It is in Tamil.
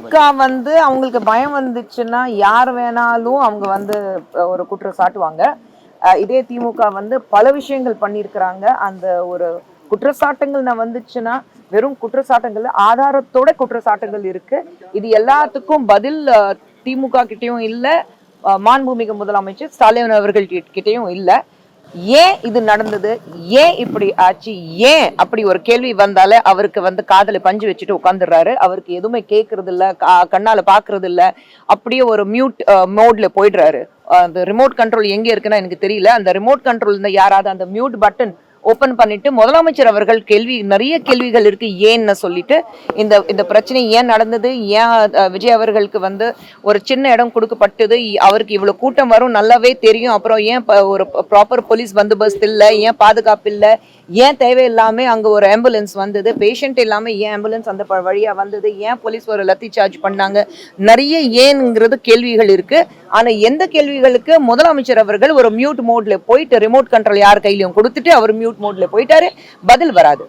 திமுக வந்து அவங்களுக்கு பயம் வந்துச்சுன்னா யார் வேணாலும் அவங்க வந்து ஒரு குற்றம் சாட்டுவாங்க. இதே திமுக வந்து பல விஷயங்கள் பண்ணியிருக்கிறாங்க. அந்த ஒரு குற்றச்சாட்டுகள் வந்துச்சுன்னா வெறும் குற்றச்சாட்டுகள் ஆதாரத்தோட குற்றச்சாட்டுகள் இருக்கு. இது எல்லாத்துக்கும் பதில் திமுக கிட்டயும் இல்ல, மாண்புமிகு முதலமைச்சர் ஸ்டாலின் அவர்கள் கிட்டயும் இல்ல. ஏன் இது நடந்தது, ஏன் இப்படி ஆச்சு, ஏன் அப்படி ஒரு கேள்வி வந்தாலே அவருக்கு வந்து காதல பஞ்சு வச்சுட்டு உட்காந்துடுறாரு. அவருக்கு எதுவுமே கேட்கறது இல்ல, கண்ணால பாக்குறது இல்ல. அப்படியே ஒரு மியூட் மோட்ல போயிடுறாரு. அந்த ரிமோட் கண்ட்ரோல் எங்க இருக்குன்னா எனக்கு தெரியல. அந்த ரிமோட் கண்ட்ரோல் யாராவது அந்த மியூட் பட்டன் ஓபன் பண்ணிட்டு முதலமைச்சர் அவர்கள் நிறைய கேள்விகள் இருக்கு ஏன்னு சொல்லிட்டு இந்த பிரச்சனை ஏன் நடந்தது, ஏன் விஜய் அவர்களுக்கு வந்து ஒரு சின்ன இடம் கொடுக்கப்பட்டது, அவருக்கு இவ்வளவு கூட்டம் வரும் நல்லாவே தெரியும், அப்புறம் ஏன் ஒரு ப்ராப்பர் போலீஸ் பந்தோபஸ்து இல்ல, ஏன் பாதுகாப்பு இல்ல, ஏன் தேவையில்லாம அங்க ஒரு ஆம்புலன்ஸ் வந்தது, பேஷண்ட் இல்லாம ஏன் ஆம்புலன்ஸ் அந்த வழியா வந்தது, ஏன் போலீஸ் ஒரு லத்தி சார்ஜ் பண்ணாங்க, நிறைய ஏன்ங்கிறது கேள்விகள் இருக்கு. ஆனா எந்த கேள்விகளுக்கு முதலமைச்சர் அவர்கள் ஒரு மியூட் மோட்ல போயிட்டு ரிமோட் கண்ட்ரோல் யார் கையிலையும் கொடுத்துட்டு அவர் மியூட் மோட்ல போயிட்டாரு, பதில் வராது.